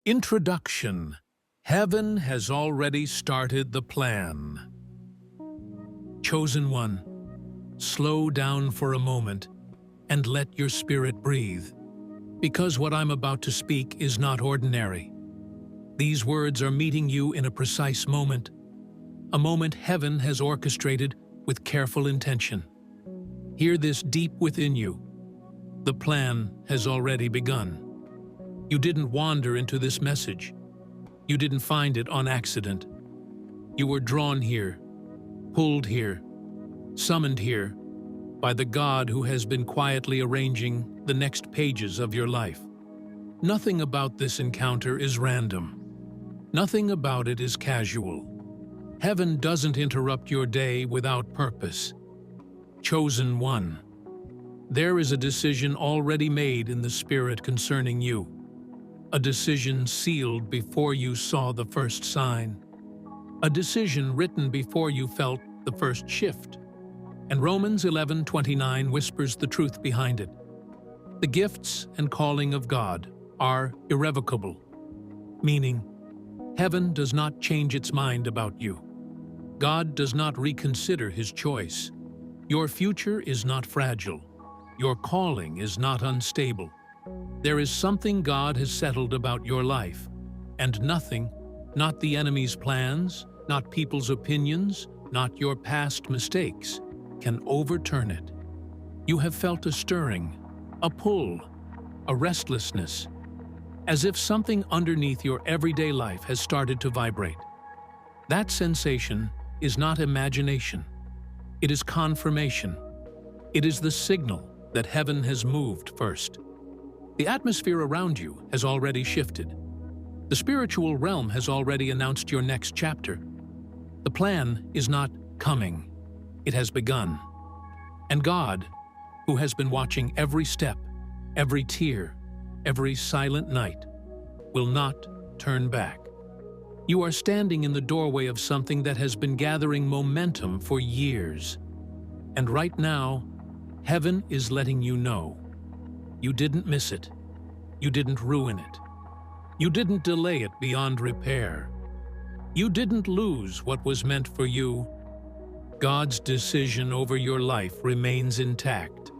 Introduction. Heaven has already started the plan. Chosen one, slow down for a moment and let your spirit breathe, because what I'm about to speak is not ordinary. These words are meeting you in a precise moment, a moment heaven has orchestrated with careful intention. Hear this deep within you. The plan has already begun. You didn't wander into this message. You didn't find it on accident. You were drawn here, pulled here, summoned here by the God who has been quietly arranging the next pages of your life. Nothing about this encounter is random. Nothing about it is casual. Heaven doesn't interrupt your day without purpose. Chosen one, there is a decision already made in the Spirit concerning you. A decision sealed before you saw the first sign. A decision written before you felt the first shift. And Romans 11:29 whispers the truth behind it. The gifts and calling of God are irrevocable, meaning heaven does not change its mind about you. God does not reconsider his choice. Your future is not fragile. Your calling is not unstable. There is something God has settled about your life, and nothing, not the enemy's plans, not people's opinions, not your past mistakes, can overturn it. You have felt a stirring, a pull, a restlessness, as if something underneath your everyday life has started to vibrate. That sensation is not imagination. It is confirmation. It is the signal that heaven has moved first. The atmosphere around you has already shifted. The spiritual realm has already announced your next chapter. The plan is not coming. It has begun. And God, who has been watching every step, every tear, every silent night, will not turn back. You are standing in the doorway of something that has been gathering momentum for years. And right now, heaven is letting you know. You didn't miss it. You didn't ruin it. You didn't delay it beyond repair. You didn't lose what was meant for you. God's decision over your life remains intact.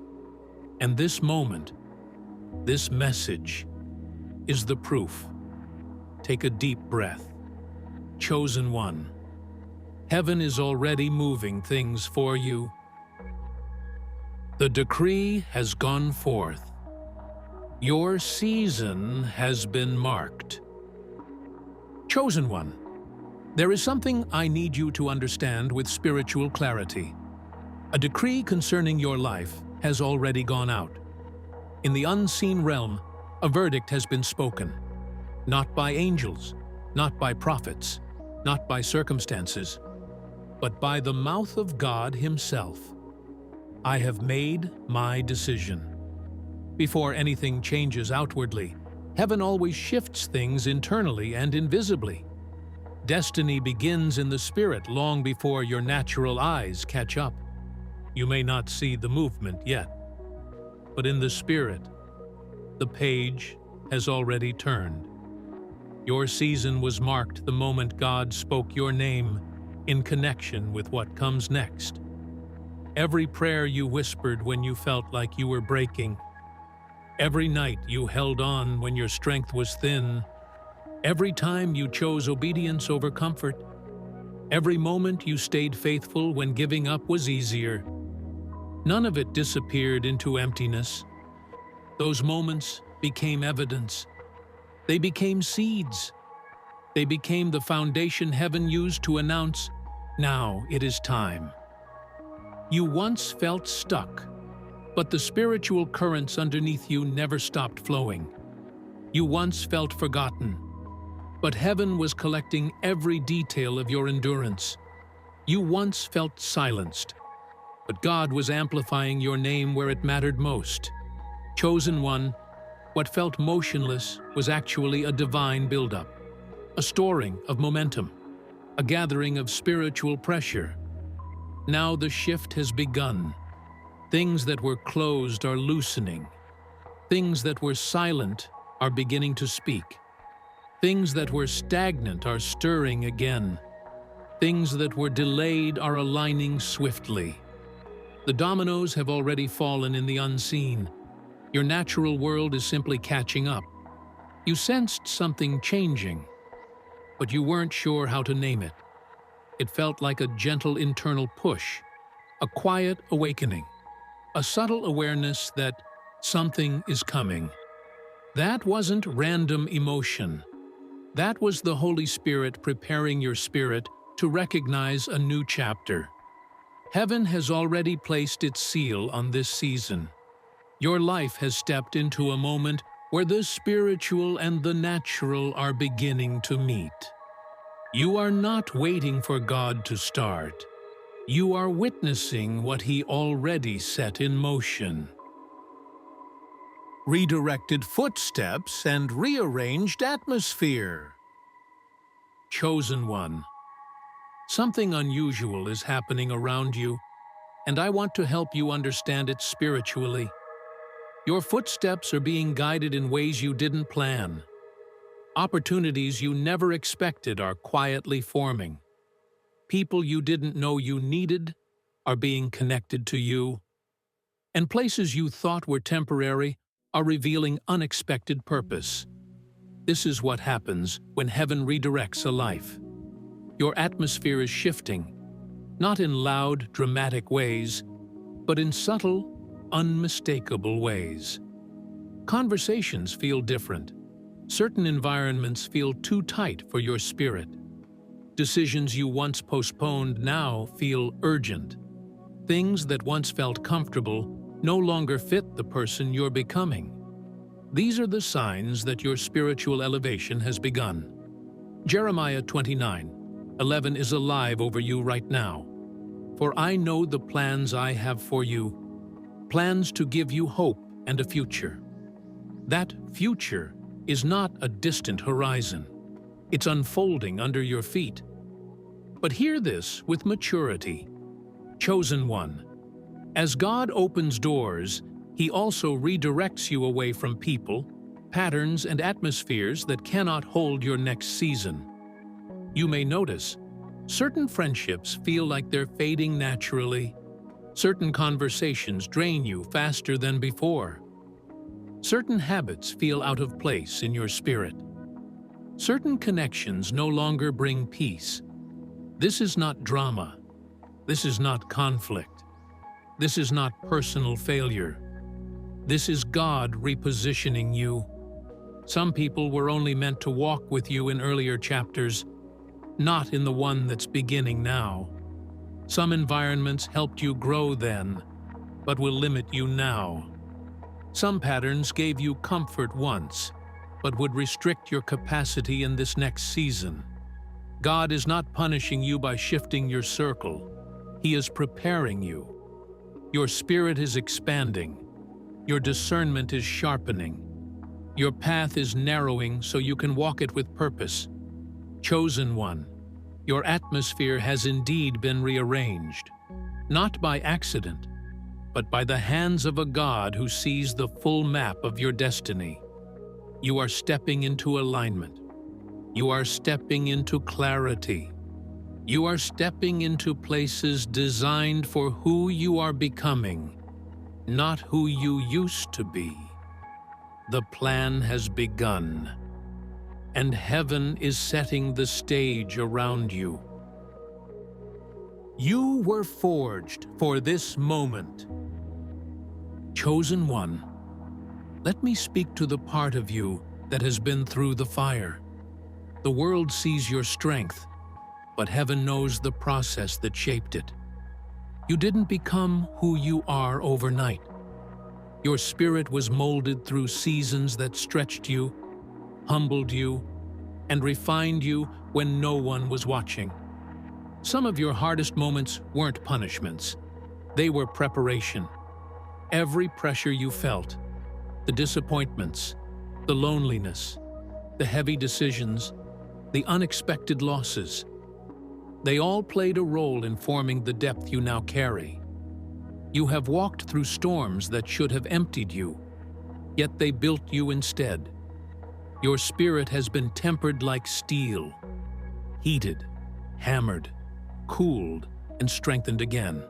And this moment, this message, is the proof. Take a deep breath. Chosen one, heaven is already moving things for you. The decree has gone forth. Your season has been marked. Chosen one, there is something I need you to understand with spiritual clarity. A decree concerning your life has already gone out. In the unseen realm, a verdict has been spoken, not by angels, not by prophets, not by circumstances, but by the mouth of God himself. I have made my decision. Before anything changes outwardly, heaven always shifts things internally and invisibly. Destiny begins in the spirit long before your natural eyes catch up. You may not see the movement yet, but in the spirit, the page has already turned. Your season was marked the moment God spoke your name in connection with what comes next. Every prayer you whispered when you felt like you were breaking, every night you held on when your strength was thin, every time you chose obedience over comfort, every moment you stayed faithful when giving up was easier, none of it disappeared into emptiness. Those moments became evidence. They became seeds. They became the foundation heaven used to announce, now it is time. You once felt stuck, but the spiritual currents underneath you never stopped flowing. You once felt forgotten, but heaven was collecting every detail of your endurance. You once felt silenced, but God was amplifying your name where it mattered most. Chosen one, what felt motionless was actually a divine buildup, a storing of momentum, a gathering of spiritual pressure. Now the shift has begun. Things that were closed are loosening. Things that were silent are beginning to speak. Things that were stagnant are stirring again. Things that were delayed are aligning swiftly. The dominoes have already fallen in the unseen. Your natural world is simply catching up. You sensed something changing, but you weren't sure how to name it. It felt like a gentle internal push, a quiet awakening, a subtle awareness that something is coming. That wasn't random emotion. That was the Holy Spirit preparing your spirit to recognize a new chapter. Heaven has already placed its seal on this season. Your life has stepped into a moment where the spiritual and the natural are beginning to meet. You are not waiting for God to start. You are witnessing what He already set in motion. Redirected footsteps and rearranged atmosphere. Chosen one. Something unusual is happening around you, and I want to help you understand it spiritually. Your footsteps are being guided in ways you didn't plan. Opportunities you never expected are quietly forming. People you didn't know you needed are being connected to you. And places you thought were temporary are revealing unexpected purpose. This is what happens when heaven redirects a life. Your atmosphere is shifting, not in loud, dramatic ways, but in subtle, unmistakable ways. Conversations feel different. Certain environments feel too tight for your spirit. Decisions you once postponed now feel urgent. Things that once felt comfortable no longer fit the person you're becoming. These are the signs that your spiritual elevation has begun. Jeremiah 29:11 is alive over you right now. For I know the plans I have for you, plans to give you hope and a future. That future is not a distant horizon. It's unfolding under your feet. But hear this with maturity. Chosen one. As God opens doors, He also redirects you away from people, patterns, and atmospheres that cannot hold your next season. You may notice, certain friendships feel like they're fading naturally. Certain conversations drain you faster than before. Certain habits feel out of place in your spirit. Certain connections no longer bring peace. This is not drama. This is not conflict. This is not personal failure. This is God repositioning you. Some people were only meant to walk with you in earlier chapters, not in the one that's beginning now. Some environments helped you grow then, but will limit you now. Some patterns gave you comfort once, but would restrict your capacity in this next season. God is not punishing you by shifting your circle. He is preparing you. Your spirit is expanding. Your discernment is sharpening. Your path is narrowing so you can walk it with purpose. Chosen one, your atmosphere has indeed been rearranged, not by accident, but by the hands of a God who sees the full map of your destiny. You are stepping into alignment. You are stepping into clarity. You are stepping into places designed for who you are becoming, not who you used to be. The plan has begun, and heaven is setting the stage around you. You were forged for this moment. Chosen one, let me speak to the part of you that has been through the fire. The world sees your strength, but heaven knows the process that shaped it. You didn't become who you are overnight. Your spirit was molded through seasons that stretched you, humbled you, and refined you when no one was watching. Some of your hardest moments weren't punishments. They were preparation. Every pressure you felt, the disappointments, the loneliness, the heavy decisions, the unexpected losses, they all played a role in forming the depth you now carry. You have walked through storms that should have emptied you, yet they built you instead. Your spirit has been tempered like steel, heated, hammered, cooled, and strengthened again.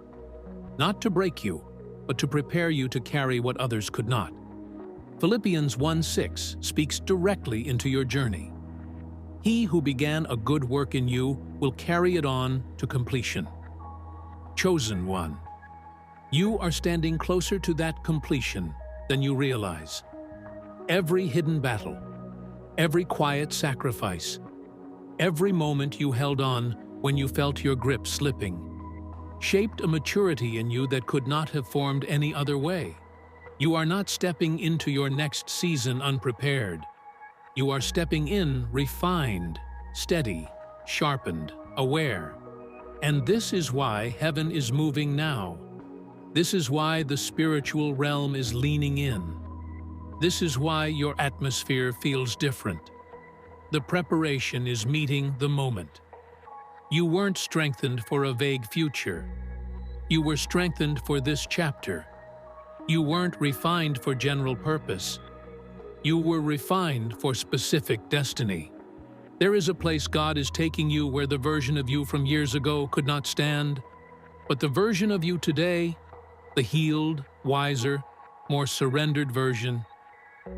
Not to break you, but to prepare you to carry what others could not. Philippians 1:6 speaks directly into your journey. He who began a good work in you will carry it on to completion. Chosen one, you are standing closer to that completion than you realize. Every hidden battle, every quiet sacrifice, every moment you held on when you felt your grip slipping, shaped a maturity in you that could not have formed any other way. You are not stepping into your next season unprepared. You are stepping in refined, steady, sharpened, aware. And this is why heaven is moving now. This is why the spiritual realm is leaning in. This is why your atmosphere feels different. The preparation is meeting the moment. You weren't strengthened for a vague future. You were strengthened for this chapter. You weren't refined for general purpose. You were refined for specific destiny. There is a place God is taking you where the version of you from years ago could not stand, but the version of you today, the healed, wiser, more surrendered version,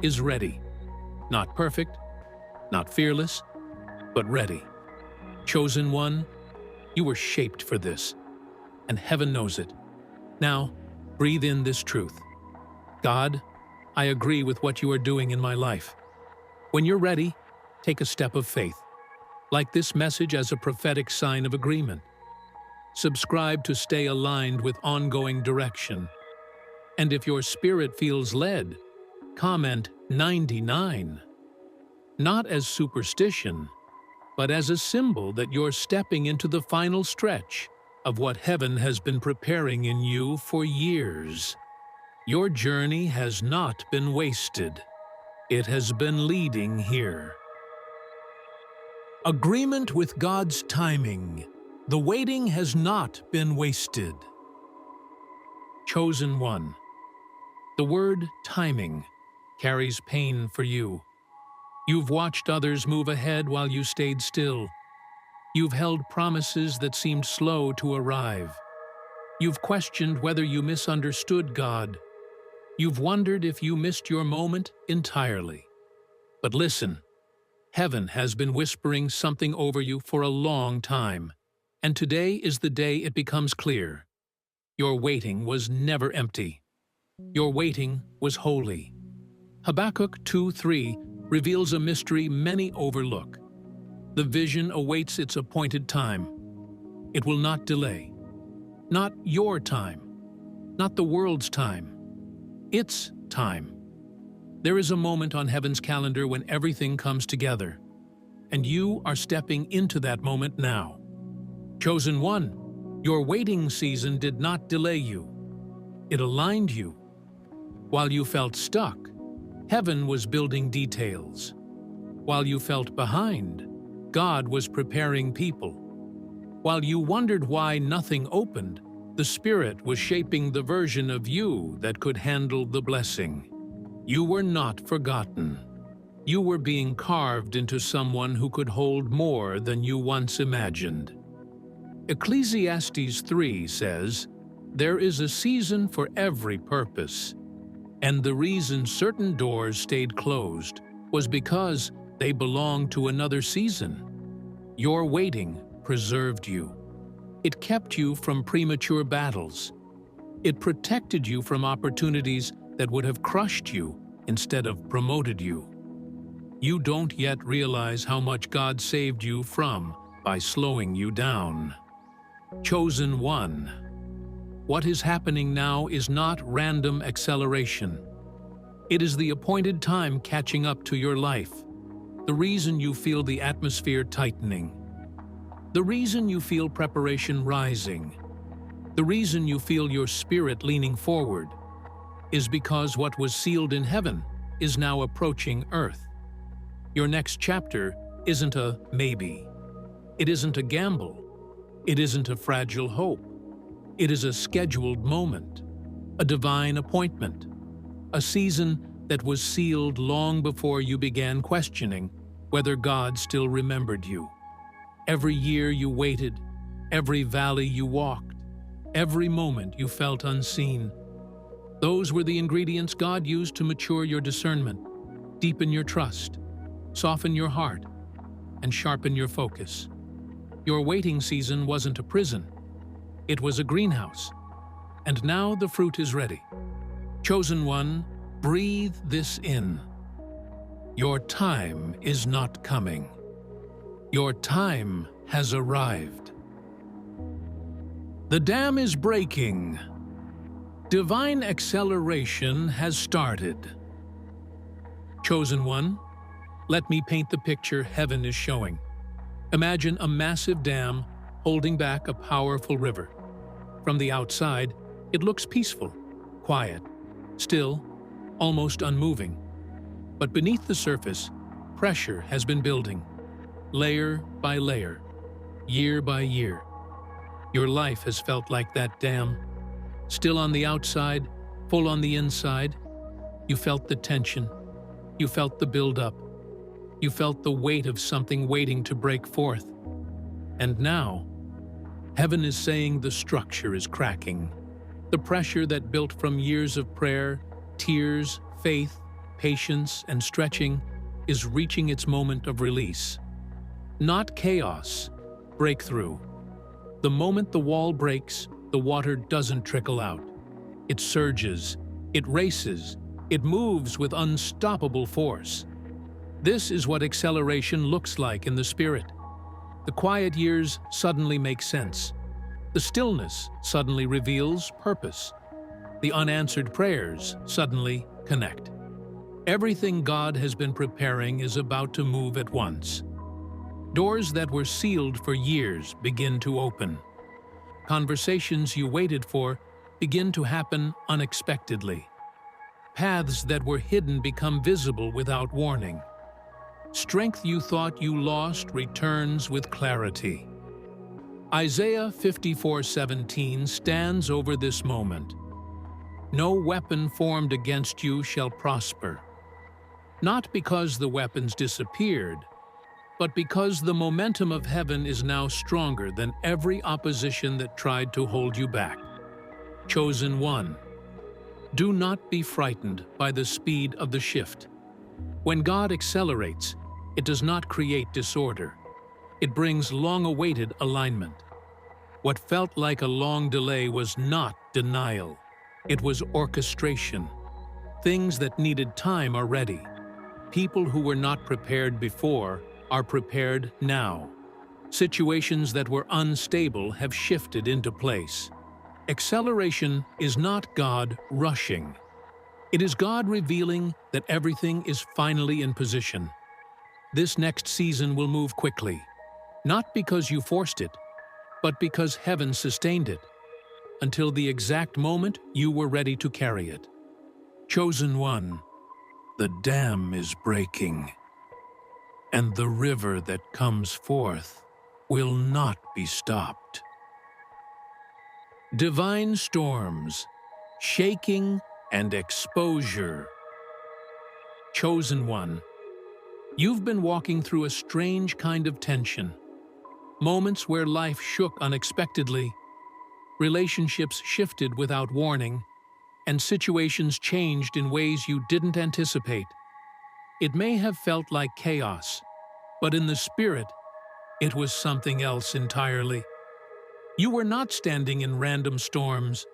is ready. Not perfect, not fearless, but ready. Chosen one, you were shaped for this, and heaven knows it. Now, breathe in this truth. God, I agree with what you are doing in my life. When you're ready, take a step of faith, like this message as a prophetic sign of agreement. Subscribe to stay aligned with ongoing direction. And if your spirit feels led, comment 99. Not as superstition, but as a symbol that you're stepping into the final stretch of what heaven has been preparing in you for years. Your journey has not been wasted. It has been leading here. Agreement with God's timing. The waiting has not been wasted. Chosen one. The word timing carries pain for you. You've watched others move ahead while you stayed still. You've held promises that seemed slow to arrive. You've questioned whether you misunderstood God. You've wondered if you missed your moment entirely. But listen, heaven has been whispering something over you for a long time, and today is the day it becomes clear. Your waiting was never empty. Your waiting was holy. Habakkuk 2:3 reveals a mystery many overlook. The vision awaits its appointed time. It will not delay. Not your time. Not the world's time. Its time. There is a moment on heaven's calendar when everything comes together, and you are stepping into that moment now. Chosen one, your waiting season did not delay you. It aligned you. While you felt stuck, heaven was building details. While you felt behind, God was preparing people. While you wondered why nothing opened, the Spirit was shaping the version of you that could handle the blessing. You were not forgotten. You were being carved into someone who could hold more than you once imagined. Ecclesiastes 3 says, "There is a season for every purpose." And the reason certain doors stayed closed was because they belonged to another season. Your waiting preserved you. It kept you from premature battles. It protected you from opportunities that would have crushed you instead of promoted you. You don't yet realize how much God saved you from by slowing you down. Chosen one. What is happening now is not random acceleration. It is the appointed time catching up to your life. The reason you feel the atmosphere tightening. The reason you feel preparation rising. The reason you feel your spirit leaning forward is because what was sealed in heaven is now approaching earth. Your next chapter isn't a maybe. It isn't a gamble. It isn't a fragile hope. It is a scheduled moment, a divine appointment, a season that was sealed long before you began questioning whether God still remembered you. Every year you waited, every valley you walked, every moment you felt unseen. Those were the ingredients God used to mature your discernment, deepen your trust, soften your heart, and sharpen your focus. Your waiting season wasn't a prison. It was a greenhouse. And now the fruit is ready. Chosen one, breathe this in. Your time is not coming. Your time has arrived. The dam is breaking. Divine acceleration has started. Chosen one, let me paint the picture heaven is showing. Imagine a massive dam holding back a powerful river. From the outside, it looks peaceful, quiet, still, almost unmoving. But beneath the surface, pressure has been building, layer by layer, year by year. Your life has felt like that dam. Still on the outside, full on the inside. You felt the tension. You felt the build-up. You felt the weight of something waiting to break forth. And now, heaven is saying the structure is cracking. The pressure that built from years of prayer, tears, faith, patience, and stretching is reaching its moment of release. Not chaos, breakthrough. The moment the wall breaks, the water doesn't trickle out. It surges, it races, it moves with unstoppable force. This is what acceleration looks like in the spirit. The quiet years suddenly make sense. The stillness suddenly reveals purpose. The unanswered prayers suddenly connect. Everything God has been preparing is about to move at once. Doors that were sealed for years begin to open. Conversations you waited for begin to happen unexpectedly. Paths that were hidden become visible without warning. Strength you thought you lost returns with clarity. Isaiah 54:17 stands over this moment. No weapon formed against you shall prosper. Not because the weapons disappeared, but because the momentum of heaven is now stronger than every opposition that tried to hold you back. Chosen one, do not be frightened by the speed of the shift. When God accelerates, it does not create disorder. It brings long-awaited alignment. What felt like a long delay was not denial. It was orchestration. Things that needed time are ready. People who were not prepared before are prepared now. Situations that were unstable have shifted into place. Acceleration is not God rushing. It is God revealing that everything is finally in position. This next season will move quickly, not because you forced it, but because heaven sustained it, until the exact moment you were ready to carry it. Chosen one, the dam is breaking, and the river that comes forth will not be stopped. Divine storms, shaking and exposure. Chosen one, you've been walking through a strange kind of tension. Moments where life shook unexpectedly, relationships shifted without warning, and situations changed in ways you didn't anticipate. It may have felt like chaos, but in the spirit, it was something else entirely. You were not standing in random storms.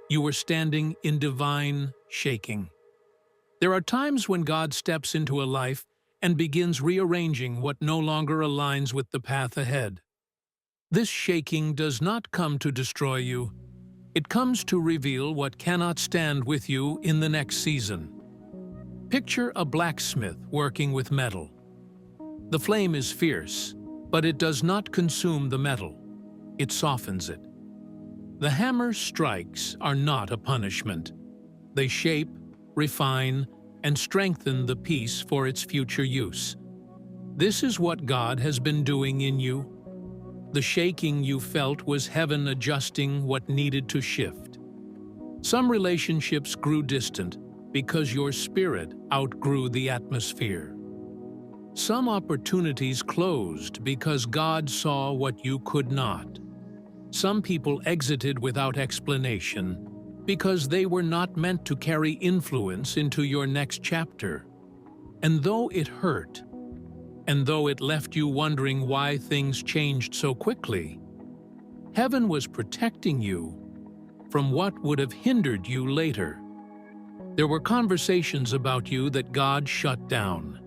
You were standing in divine shaking. There are times when God steps into a life and begins rearranging what no longer aligns with the path ahead. This shaking does not come to destroy you. It comes to reveal what cannot stand with you in the next season. Picture a blacksmith working with metal. The flame is fierce, but it does not consume the metal. It softens it. The hammer's strikes are not a punishment. They shape, refine, and strengthen the piece for its future use. This is what God has been doing in you. The shaking you felt was heaven adjusting what needed to shift. Some relationships grew distant, because your spirit outgrew the atmosphere. Some opportunities closed because God saw what you could not. Some people exited without explanation because they were not meant to carry influence into your next chapter. And though it hurt, and though it left you wondering why things changed so quickly, heaven was protecting you from what would have hindered you later. There were conversations about you that God shut down.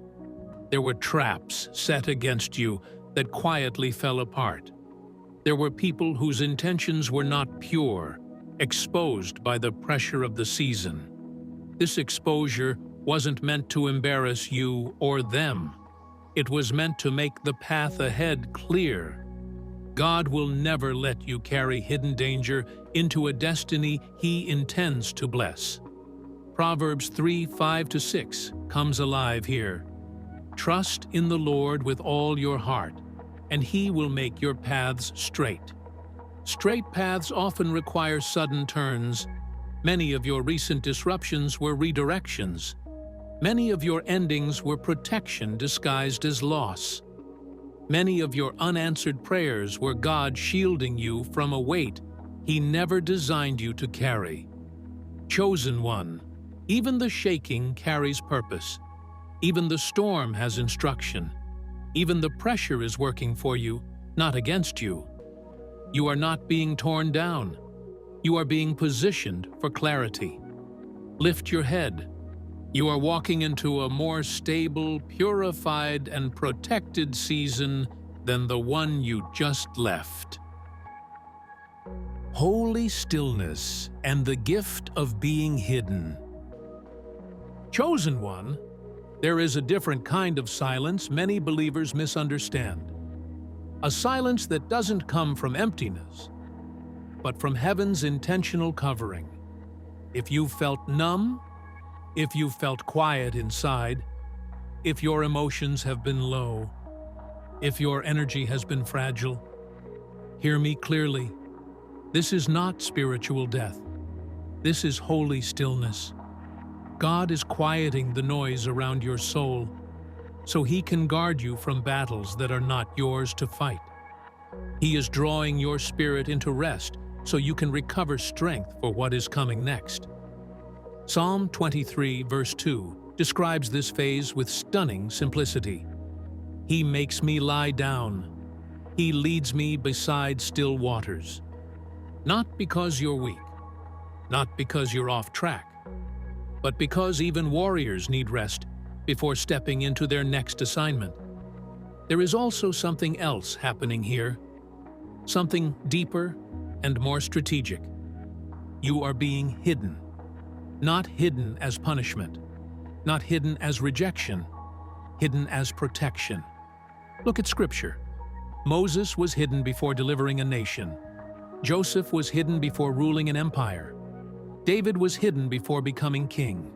There were traps set against you that quietly fell apart. There were people whose intentions were not pure, exposed by the pressure of the season. This exposure wasn't meant to embarrass you or them. It was meant to make the path ahead clear. God will never let you carry hidden danger into a destiny He intends to bless. Proverbs 3:5-6 comes alive here. Trust in the Lord with all your heart, and He will make your paths straight. Straight paths often require sudden turns. Many of your recent disruptions were redirections. Many of your endings were protection disguised as loss. Many of your unanswered prayers were God shielding you from a weight He never designed you to carry. Chosen one, even the shaking carries purpose. Even the storm has instruction. Even the pressure is working for you, not against you. You are not being torn down. You are being positioned for clarity. Lift your head. You are walking into a more stable, purified, and protected season than the one you just left. Holy stillness and the gift of being hidden. Chosen one, there is a different kind of silence many believers misunderstand. A silence that doesn't come from emptiness, but from heaven's intentional covering. If you felt numb, if you felt quiet inside, if your emotions have been low, if your energy has been fragile, hear me clearly. This is not spiritual death. This is holy stillness. God is quieting the noise around your soul so He can guard you from battles that are not yours to fight. He is drawing your spirit into rest so you can recover strength for what is coming next. Psalm 23, verse 2, describes this phase with stunning simplicity. He makes me lie down. He leads me beside still waters. Not because you're weak, not because you're off track, but because even warriors need rest before stepping into their next assignment. There is also something else happening here, something deeper and more strategic. You are being hidden. Not hidden as punishment, not hidden as rejection, hidden as protection. Look at Scripture. Moses was hidden before delivering a nation. Joseph was hidden before ruling an empire. David was hidden before becoming king.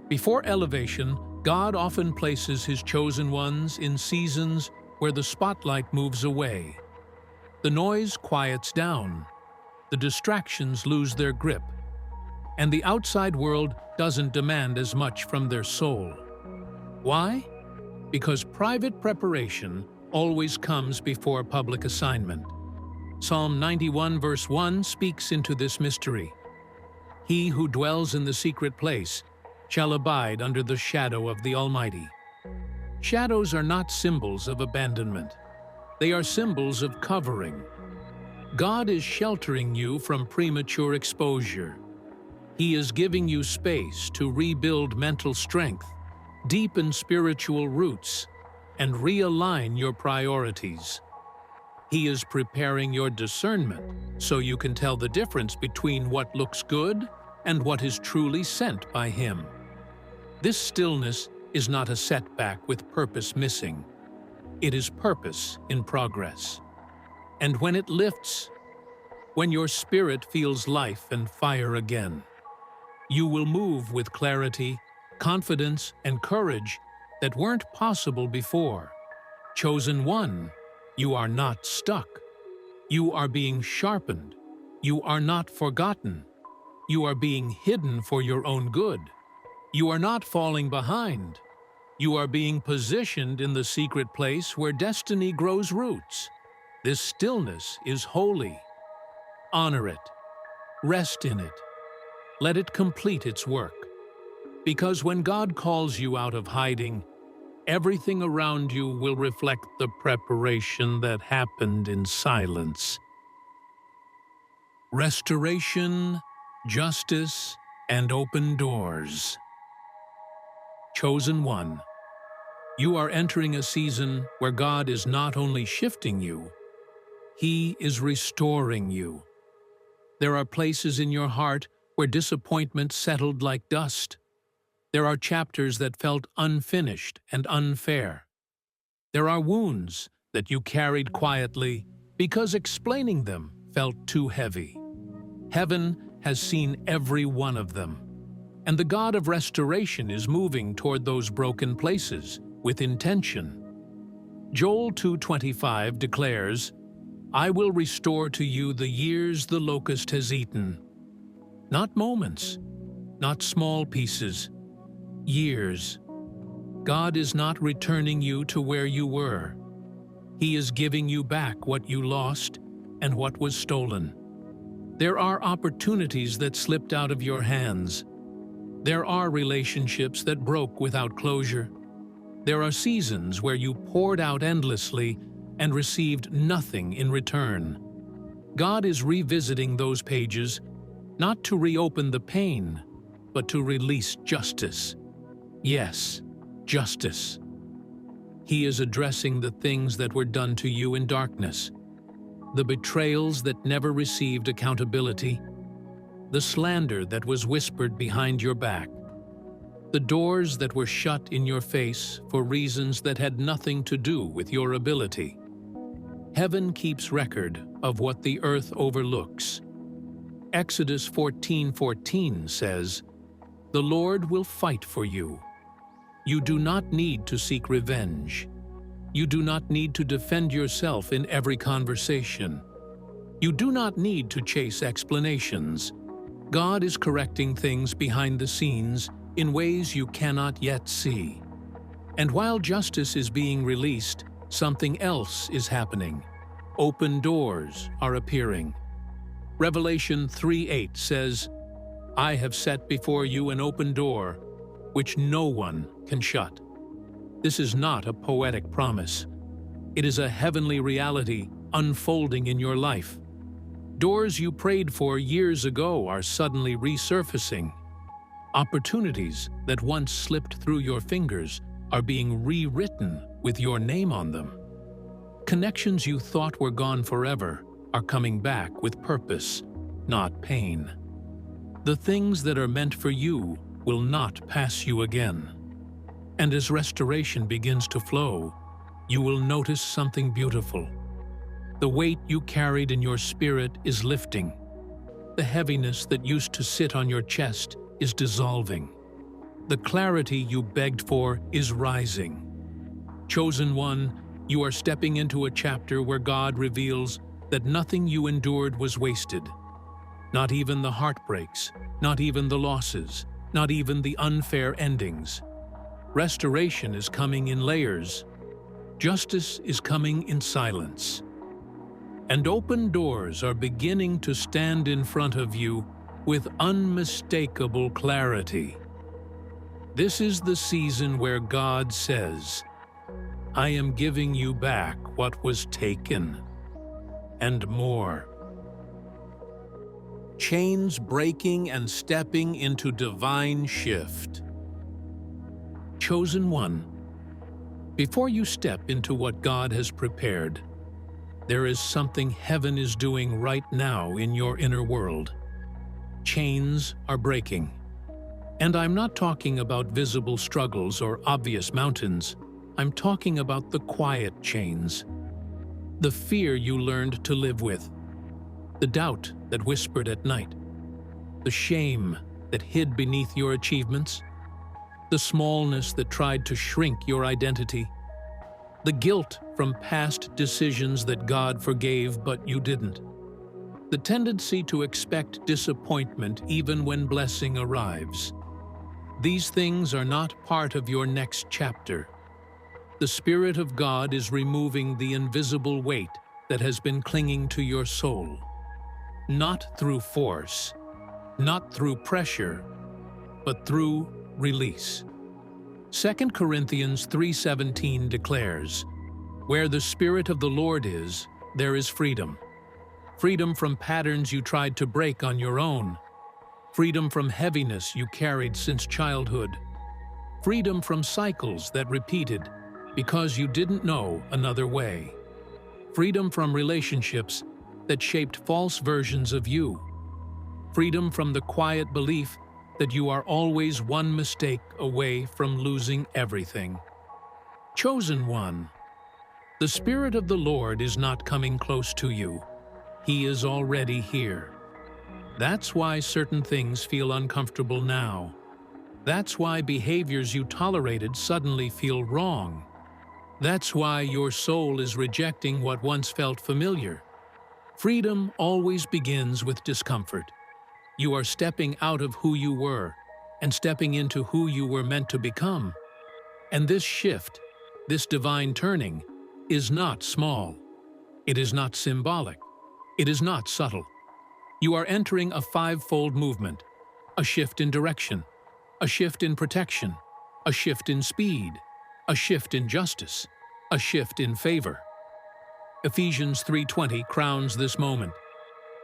Before elevation, God often places His chosen ones in seasons where the spotlight moves away. The noise quiets down. The distractions lose their grip. And the outside world doesn't demand as much from their soul. Why? Because private preparation always comes before public assignment. Psalm 91 verse 1 speaks into this mystery. He who dwells in the secret place shall abide under the shadow of the Almighty. Shadows are not symbols of abandonment. They are symbols of covering. God is sheltering you from premature exposure. He is giving you space to rebuild mental strength, deepen spiritual roots, and realign your priorities. He is preparing your discernment so you can tell the difference between what looks good and what is truly sent by Him. This stillness is not a setback with purpose missing. It is purpose in progress. And when it lifts, when your spirit feels life and fire again, you will move with clarity, confidence, and courage that weren't possible before. Chosen one, you are not stuck. You are being sharpened. You are not forgotten. You are being hidden for your own good. You are not falling behind. You are being positioned in the secret place where destiny grows roots. This stillness is holy. Honor it. Rest in it. Let it complete its work. Because when God calls you out of hiding, everything around you will reflect the preparation that happened in silence. Restoration, justice, and open doors. Chosen one, you are entering a season where God is not only shifting you, He is restoring you. There are places in your heart where disappointment settled like dust. There are chapters that felt unfinished and unfair. There are wounds that you carried quietly because explaining them felt too heavy. Heaven has seen every one of them, and the God of restoration is moving toward those broken places with intention. Joel 2:25 declares, "I will restore to you the years the locust has eaten." Not moments, not small pieces, years. God is not returning you to where you were. He is giving you back what you lost and what was stolen. There are opportunities that slipped out of your hands. There are relationships that broke without closure. There are seasons where you poured out endlessly and received nothing in return. God is revisiting those pages, not to reopen the pain, but to release justice. Yes, justice. He is addressing the things that were done to you in darkness, the betrayals that never received accountability, the slander that was whispered behind your back, the doors that were shut in your face for reasons that had nothing to do with your ability. Heaven keeps record of what the earth overlooks. Exodus 14:14 says, "The Lord will fight for you. You do not need to seek revenge. You do not need to defend yourself in every conversation. You do not need to chase explanations. God is correcting things behind the scenes in ways you cannot yet see. And while justice is being released, something else is happening. Open doors are appearing." Revelation 3:8 says, "I have set before you an open door, which no one can shut." This is not a poetic promise. It is a heavenly reality unfolding in your life. Doors you prayed for years ago are suddenly resurfacing. Opportunities that once slipped through your fingers are being rewritten with your name on them. Connections you thought were gone forever are coming back with purpose, not pain. The things that are meant for you will not pass you again. And as restoration begins to flow, you will notice something beautiful. The weight you carried in your spirit is lifting. The heaviness that used to sit on your chest is dissolving. The clarity you begged for is rising. Chosen one, you are stepping into a chapter where God reveals that nothing you endured was wasted. Not even the heartbreaks, not even the losses, not even the unfair endings. Restoration is coming in layers. Justice is coming in silence. And open doors are beginning to stand in front of you with unmistakable clarity. This is the season where God says, "I am giving you back what was taken, and more." Chains breaking and stepping into divine shift. Chosen one, before you step into what God has prepared, there is something heaven is doing right now in your inner world. Chains are breaking. And I'm not talking about visible struggles or obvious mountains. I'm talking about the quiet chains. The fear you learned to live with. The doubt that whispered at night. The shame that hid beneath your achievements. The smallness that tried to shrink your identity. The guilt from past decisions that God forgave but you didn't. The tendency to expect disappointment even when blessing arrives. These things are not part of your next chapter. The Spirit of God is removing the invisible weight that has been clinging to your soul. Not through force, not through pressure, but through release. 2 Corinthians 3:17 declares, "Where the Spirit of the Lord is, there is freedom. Freedom from patterns you tried to break on your own. Freedom from heaviness you carried since childhood. Freedom from cycles that repeated because you didn't know another way. Freedom from relationships that shaped false versions of you. Freedom from the quiet belief that you are always one mistake away from losing everything. Chosen one, the Spirit of the Lord is not coming close to you. He is already here. That's why certain things feel uncomfortable now. That's why behaviors you tolerated suddenly feel wrong. That's why your soul is rejecting what once felt familiar. Freedom always begins with discomfort. You are stepping out of who you were and stepping into who you were meant to become. And this shift, this divine turning, is not small. It is not symbolic. It is not subtle. You are entering a five-fold movement, a shift in direction, a shift in protection, a shift in speed, a shift in justice, a shift in favor. Ephesians 3:20 crowns this moment.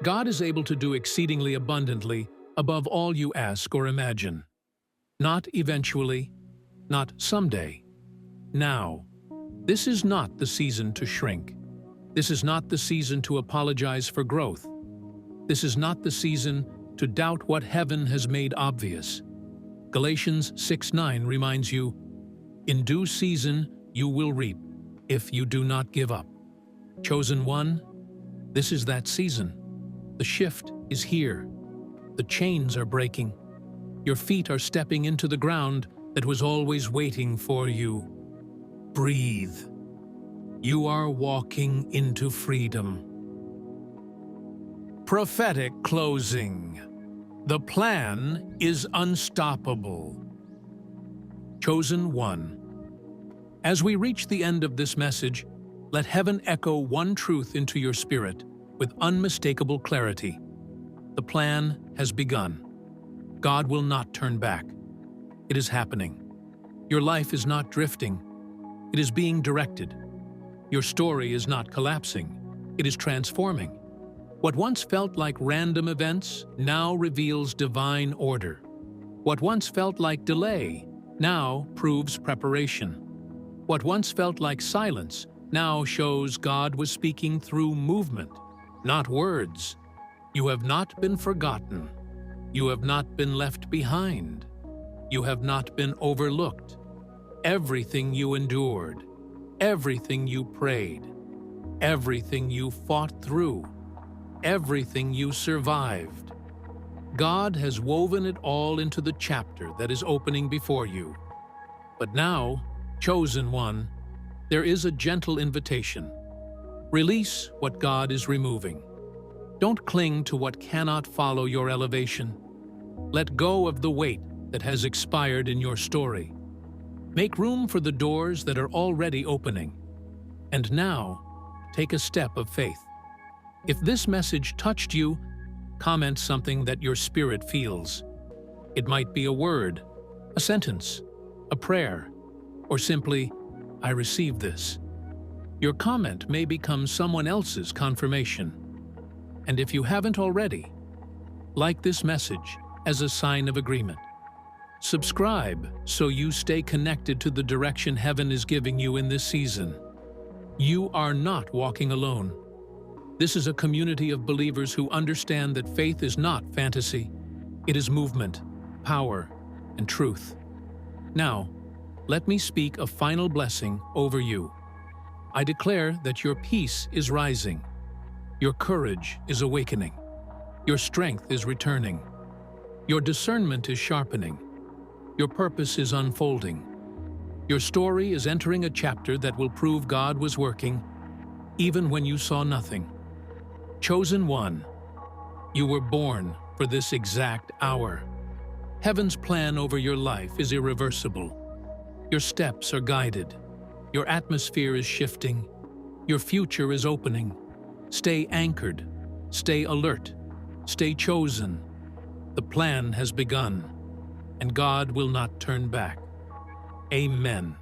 God is able to do exceedingly abundantly above all you ask or imagine. Not eventually, not someday. Now. This is not the season to shrink. This is not the season to apologize for growth. This is not the season to doubt what heaven has made obvious. Galatians 6:9 reminds you, "In due season you will reap, if you do not give up." Chosen one, this is that season. The shift is here. The chains are breaking. Your feet are stepping into the ground that was always waiting for you. Breathe. You are walking into freedom. Prophetic closing. The plan is unstoppable. Chosen one. As we reach the end of this message, let heaven echo one truth into your spirit with unmistakable clarity. The plan has begun. God will not turn back. It is happening. Your life is not drifting. It is being directed. Your story is not collapsing. It is transforming. What once felt like random events now reveals divine order. What once felt like delay now proves preparation. What once felt like silence now shows God was speaking through movement, not words. You have not been forgotten. You have not been left behind. You have not been overlooked. Everything you endured, everything you prayed, everything you fought through, everything you survived, God has woven it all into the chapter that is opening before you. But now, chosen one, there is a gentle invitation. Release what God is removing. Don't cling to what cannot follow your elevation. Let go of the weight that has expired in your story. Make room for the doors that are already opening. And now, take a step of faith. If this message touched you, comment something that your spirit feels. It might be a word, a sentence, a prayer, or simply, "I received this." Your comment may become someone else's confirmation. And if you haven't already, like this message as a sign of agreement. Subscribe so you stay connected to the direction heaven is giving you in this season. You are not walking alone. This is a community of believers who understand that faith is not fantasy. It is movement, power, and truth. Now, let me speak a final blessing over you. I declare that your peace is rising. Your courage is awakening. Your strength is returning. Your discernment is sharpening. Your purpose is unfolding. Your story is entering a chapter that will prove God was working, even when you saw nothing. Chosen one, you were born for this exact hour. Heaven's plan over your life is irreversible. Your steps are guided. Your atmosphere is shifting. Your future is opening. Stay anchored. Stay alert. Stay chosen. The plan has begun, and God will not turn back. Amen.